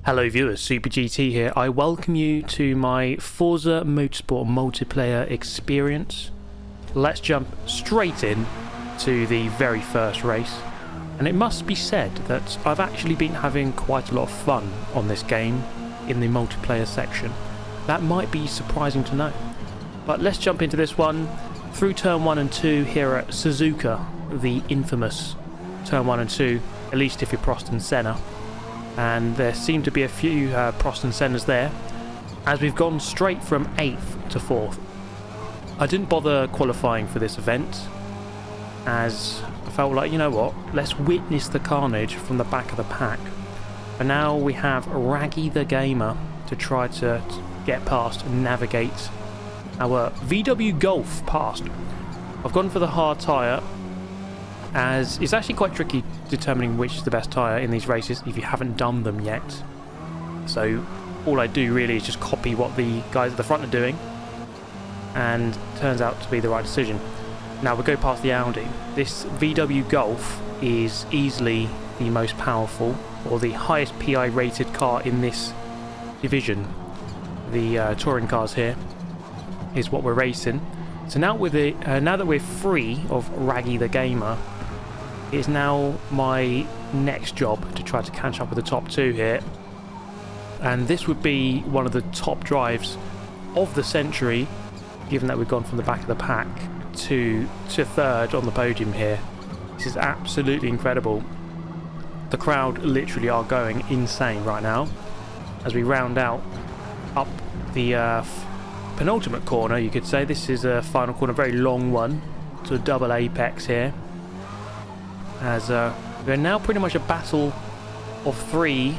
Hello viewers, Super GT here. I welcome you to my Forza Motorsport multiplayer experience. Let's jump straight in to the very first race. And it must be said that I've actually been having quite a lot of fun on this game in the multiplayer section. That might be surprising to know. But let's jump into this one through turn 1 and 2 here at Suzuka, the infamous turn 1 and 2, at least if you're Prost and Senna. And there seem to be a few Prost and Sennas there, as we've gone straight from 8th to 4th. I didn't bother qualifying for this event, as I felt like, you know what, let's witness the carnage from the back of the pack. And now we have Raggy the Gamer to try to get past and navigate our VW Golf past. I've gone for the hard tyre, as it's actually quite tricky determining which is the best tyre in these races if you haven't done them yet. So all I do really is just copy what the guys at the front are doing, and turns out to be the right decision. Now we go past the Audi. This VW Golf is easily the most powerful, or the highest PI rated car in this division. The touring cars here is what we're racing. So now with the now that we're free of Raggy the Gamer, it is now my next job to try to catch up with the top two here. And this would be one of the top drives of the century, given that we've gone from the back of the pack to third on the podium here. This is absolutely incredible. The crowd literally are going insane right now as we round out up the penultimate corner, you could say. This is a final corner, very long one, to a double apex here, as we're now pretty much a battle of 3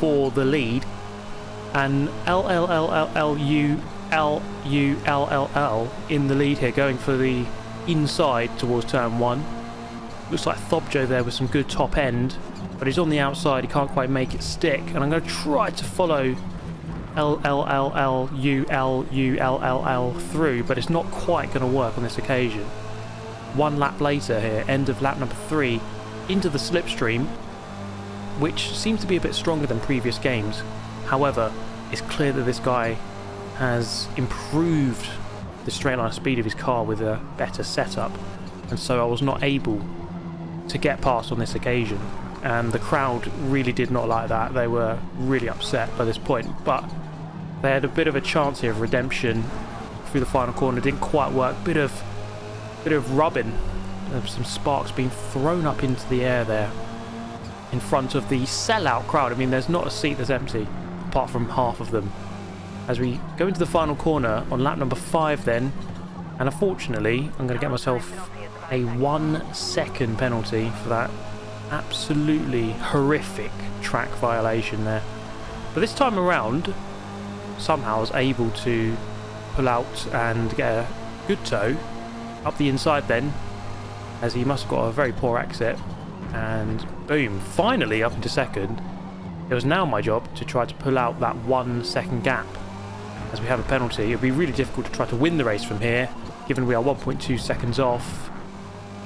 for the lead, and LLLLULULLL in the lead here, going for the inside towards turn 1. Looks like Thobjo there with some good top end, but he's on the outside, he can't quite make it stick, and I'm going to try to follow LLLLULULL through, but it's not quite going to work on this occasion. One lap later here, end of lap number 3, into the slipstream, which seems to be a bit stronger than previous games. However, it's clear that this guy has improved the straight line speed of his car with a better setup, and so I was not able to get past on this occasion, and the crowd really did not like that. They were really upset by this point, but they had a bit of a chance here of redemption through the final corner. Didn't quite work. Bit of rubbing, some sparks being thrown up into the air there in front of the sellout crowd. I mean, there's not a seat that's empty apart from half of them, as we go into the final corner on lap number 5 then, and unfortunately I'm going to get myself a 1 second penalty for that absolutely horrific track violation there. But this time around, somehow I was able to pull out and get a good tow up the inside then, as he must have got a very poor exit, and boom, finally up into second. It was now my job to try to pull out that 1 second gap, as we have a penalty. It would be really difficult to try to win the race from here, given we are 1.2 seconds off,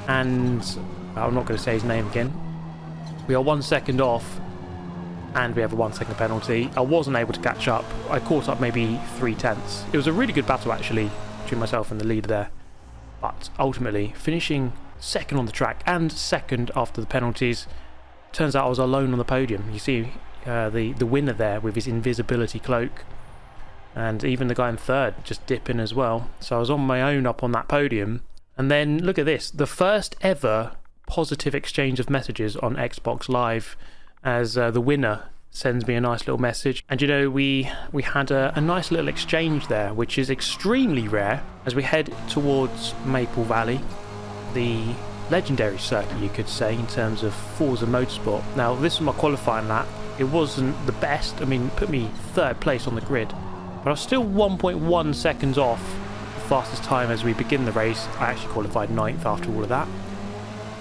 and I'm not going to say his name again. We are 1 second off, and we have a 1 second penalty. I wasn't able to catch up. I caught up maybe 3/10. It was a really good battle actually between myself and the leader there, but ultimately finishing second on the track and second after the penalties. Turns out I was alone on the podium. You see the winner there with his invisibility cloak, and even the guy in third just dipping as well. So I was on my own up on that podium. And then look at this, the first ever positive exchange of messages on Xbox Live, as the winner sends me a nice little message. And you know, we had a nice little exchange there, which is extremely rare as we head towards Maple Valley, the legendary circuit you could say in terms of Forza Motorsport. Now this was my qualifying lap. It wasn't the best, I mean, put me 3rd place on the grid, but I was still 1.1 seconds off the fastest time as we begin the race. I actually qualified 9th after all of that,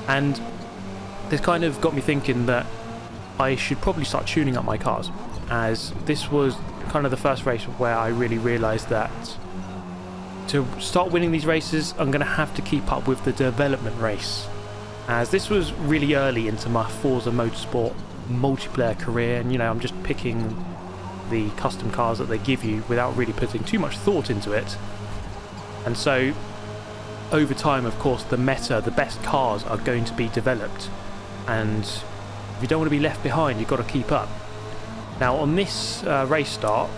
and this kind of got me thinking that I should probably start tuning up my cars, as this was kind of the first race where I really realised that to start winning these races I'm going to have to keep up with the development race, as this was really early into my Forza Motorsport multiplayer career, and I'm just picking the custom cars that they give you without really putting too much thought into it. And so over time, of course, the best cars are going to be developed, and if you don't want to be left behind, you've got to keep up. Now on this race start,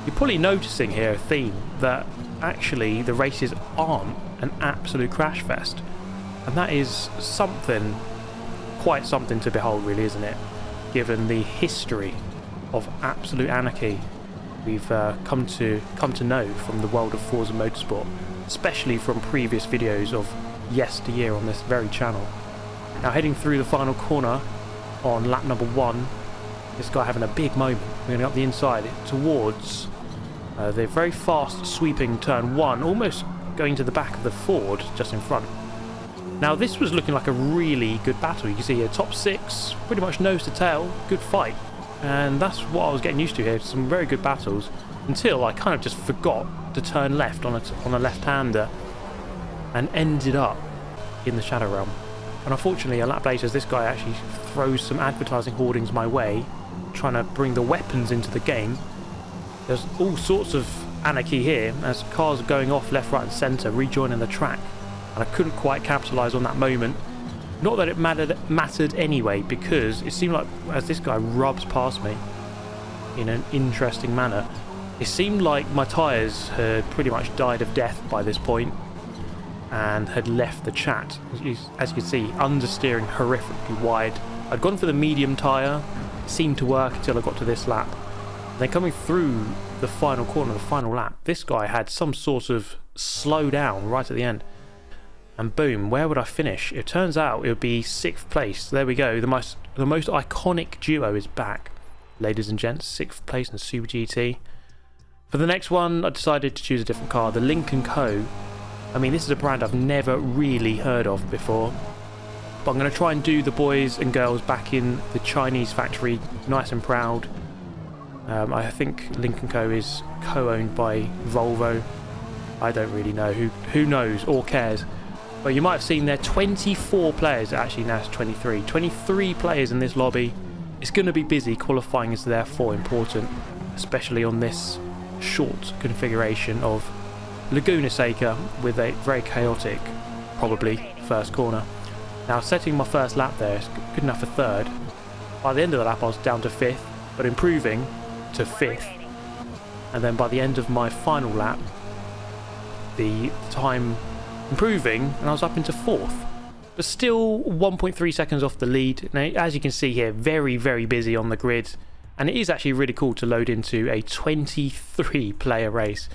you're probably noticing here a theme that actually the races aren't an absolute crash fest, and that is quite something to behold, really, isn't it, given the history of absolute anarchy we've come to know from the world of Forza Motorsport, especially from previous videos of yesteryear on this very channel. Now heading through the final corner on lap number 1, this guy having a big moment. We're going up the inside towards the very fast sweeping turn 1, almost going to the back of the Ford just in front. Now this was looking like a really good battle. You can see here top 6, pretty much nose to tail, good fight. And that's what I was getting used to here, some very good battles, until I kind of just forgot to turn left on a left-hander and ended up in the Shadow Realm. And unfortunately, a lap later, this guy actually throws some advertising hoardings my way, trying to bring the weapons into the game. There's all sorts of anarchy here as cars are going off left, right and centre, rejoining the track, and I couldn't quite capitalise on that moment. Not that it mattered anyway, because it seemed like as this guy rubs past me in an interesting manner, it seemed like my tyres had pretty much died of death by this point and had left the chat. As you can see, understeering horrifically wide. I'd gone for the medium tyre, seemed to work until I got to this lap. And then coming through the final corner, the final lap, this guy had some sort of slow down right at the end. And boom, where would I finish? It turns out it would be 6th place. There we go. The most iconic duo is back, ladies and gents. 6th place in Super GT. For the next one, I decided to choose a different car, the Lynk & Co. I mean, this is a brand I've never really heard of before. But I'm going to try and do the boys and girls back in the Chinese factory, nice and proud. I think Lynk & Co is co-owned by Volvo. I don't really know. Who knows or cares? But you might have seen there 24 players, actually now it's 23. 23 players in this lobby. It's going to be busy. Qualifying is therefore important, especially on this short configuration of Laguna Seca with a very chaotic, probably, first corner. Now setting my first lap there is good enough for 3rd. By the end of the lap I was down to 5th, but improving to 5th. And then by the end of my final lap, the time improving and I was up into 4th, but still 1.3 seconds off the lead. Now, as you can see here, very, very busy on the grid, and it is actually really cool to load into a 23 player race.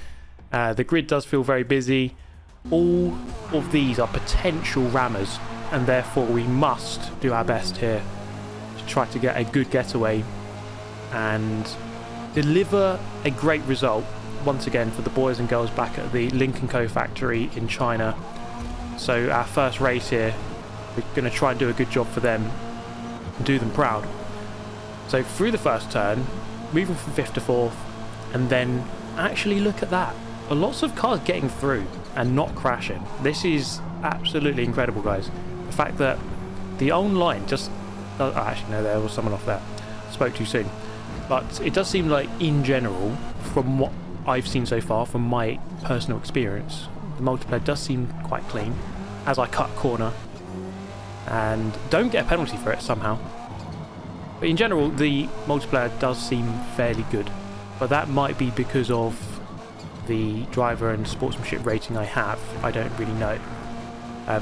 The grid does feel very busy. All of these are potential rammers, and therefore we must do our best here to try to get a good getaway and deliver a great result once again for the boys and girls back at the Lynk & Co factory in China. So our first race here, we're going to try and do a good job for them and do them proud. So through the first turn, moving from 5th to 4th, and then actually look at that, lots of cars getting through and not crashing. This is absolutely incredible, guys. The fact that the online just actually no, there was someone off there, spoke too soon, but it does seem like in general, from what I've seen so far, from my personal experience, the multiplayer does seem quite clean as I cut a corner and don't get a penalty for it somehow. But in general, the multiplayer does seem fairly good, but that might be because of the driver and sportsmanship rating I have. I don't really know,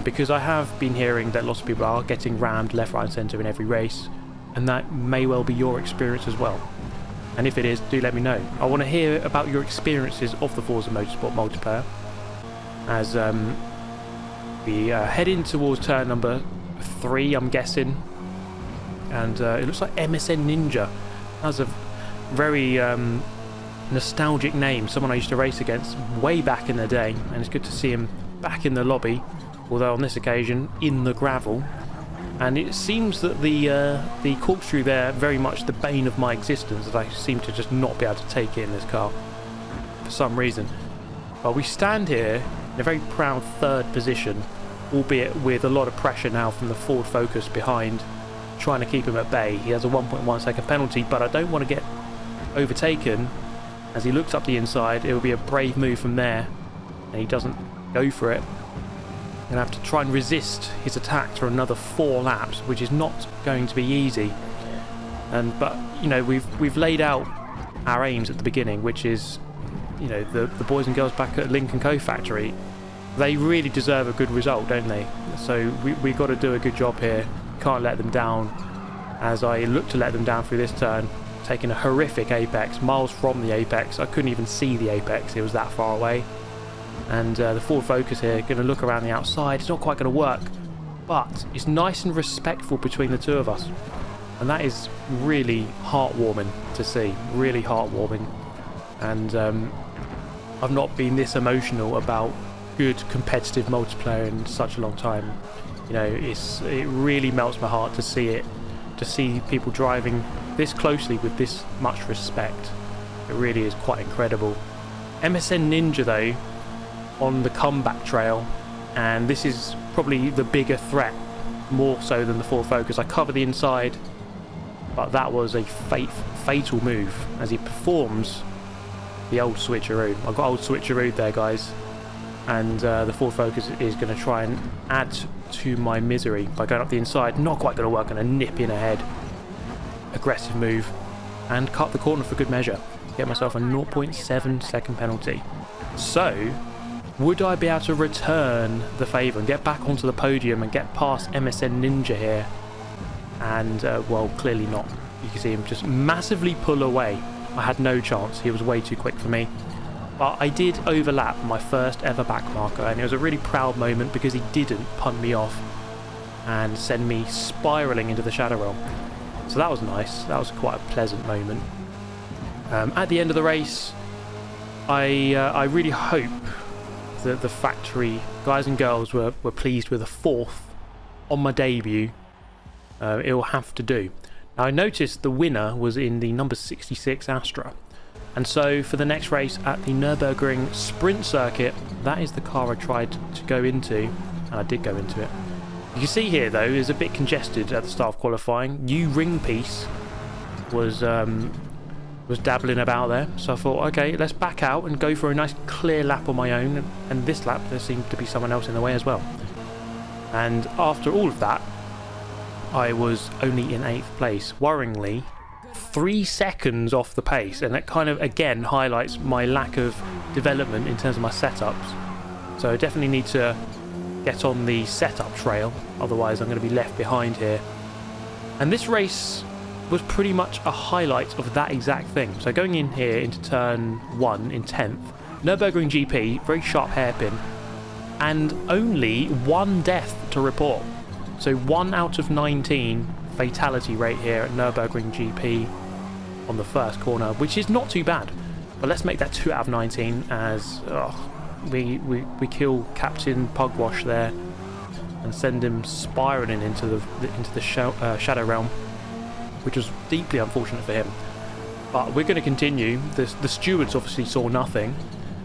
because I have been hearing that lots of people are getting rammed left, right and centre in every race, and that may well be your experience as well. And if it is, do let me know. I want to hear about your experiences of the Forza Motorsport multiplayer as we head in towards turn number 3, I'm guessing. And it looks like MSN Ninja. That's a very nostalgic name, someone I used to race against way back in the day, and it's good to see him back in the lobby, although on this occasion in the gravel. And it seems that the corkscrew there, very much the bane of my existence, that I seem to just not be able to take it in this car for some reason. But we stand here in a very proud 3rd position, albeit with a lot of pressure now from the Ford Focus behind, trying to keep him at bay. He has a 1.1 second penalty, but I don't want to get overtaken. As he looks up the inside, it will be a brave move from there, and he doesn't go for it. I'm going to have to try and resist his attacks for another 4 laps, which is not going to be easy. But you know, we've laid out our aims at the beginning, which is, you know, the boys and girls back at Lynk & Co factory, they really deserve a good result, don't they? So we got to do a good job here. Can't let them down. As I look to let them down through this turn, taking a horrific apex, miles from the apex. I couldn't even see the apex, it was that far away. And the Ford Focus here, going to look around the outside. It's not quite going to work, but it's nice and respectful between the two of us, and that is really heartwarming to see. Really heartwarming. And I've not been this emotional about good competitive multiplayer in such a long time. You know, it really melts my heart to see it, to see people driving this closely with this much respect. It really is quite incredible. MSN Ninja though, on the comeback trail, and this is probably the bigger threat, more so than the Ford Focus. I cover the inside, but that was a fatal move as he performs the old switcheroo. I've got old switcheroo there, guys, and the Ford Focus is going to try and add to my misery by going up the inside. Not quite going to work. Going to nip in ahead. Aggressive move and cut the corner for good measure. Get myself a 0.7 second penalty. So would I be able to return the favour and get back onto the podium and get past MSN Ninja here? And well, clearly not. You can see him just massively pull away. I had no chance. He was way too quick for me. But I did overlap my first ever back marker, and it was a really proud moment because he didn't punt me off and send me spiralling into the Shadow Realm. So that was nice. That was quite a pleasant moment. At the end of the race, I really hope that the factory guys and girls were pleased with a 4th on my debut. It will have to do. Now, I noticed the winner was in the number 66 Astra. And so for the next race at the Nürburgring Sprint Circuit, that is the car I tried to go into, and I did go into it. You can see here though, is a bit congested at the start of qualifying. New ring piece was dabbling about there, so I thought, okay, let's back out and go for a nice clear lap on my own. And this lap there seemed to be someone else in the way as well. And after all of that, I was only in 8th place, worryingly 3 seconds off the pace, and that kind of again highlights my lack of development in terms of my setups. So I definitely need to get on the setup trail, otherwise I'm going to be left behind here. And this race was pretty much a highlight of that exact thing. So going in here into turn 1 in 10th, Nürburgring GP, very sharp hairpin, and only 1 death to report. So 1 out of 19 fatality rate here at Nürburgring GP on the first corner, which is not too bad. But let's make that 2 out of 19 as we kill Captain Pugwash there and send him spiraling into the Shadow Realm, which was deeply unfortunate for him. But we're going to continue. The stewards obviously saw nothing,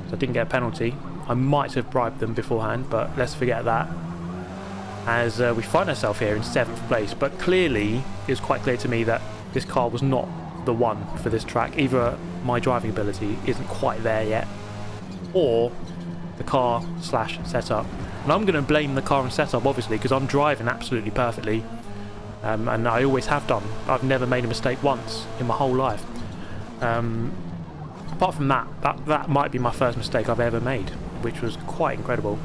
so I didn't get a penalty. I might have bribed them beforehand, but let's forget that. As we find ourselves here in 7th place, but clearly it was quite clear to me that this car was not the one for this track. Either my driving ability isn't quite there yet, or the car / setup. And I'm going to blame the car and setup, obviously, because I'm driving absolutely perfectly, and I always have done. I've never made a mistake once in my whole life. Apart from that might be my first mistake I've ever made, which was quite incredible.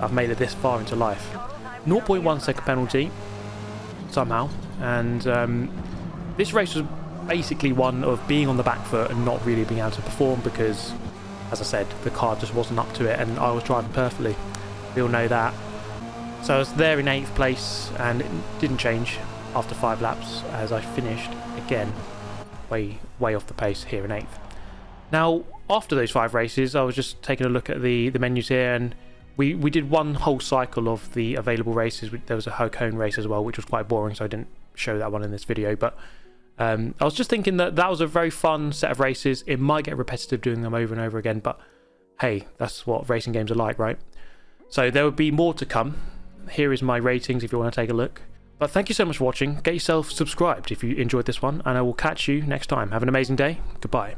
I've made it this far into life. 0.1 second penalty somehow, and this race was basically one of being on the back foot and not really being able to perform because, as I said, the car just wasn't up to it and I was driving perfectly. We all know that. So I was there in 8th place, and it didn't change after 5 laps as I finished again way off the pace here in 8th. Now, after those 5 races, I was just taking a look at the menus here, and we did one whole cycle of the available races. There was a Hocone race as well, which was quite boring, so I didn't show that one in this video. But I was just thinking that was a very fun set of races. It might get repetitive doing them over and over again, but hey, that's what racing games are like, right? So there will be more to come. Here is my ratings if you want to take a look. But thank you so much for watching. Get yourself subscribed if you enjoyed this one, and I will catch you next time. Have an amazing day. Goodbye.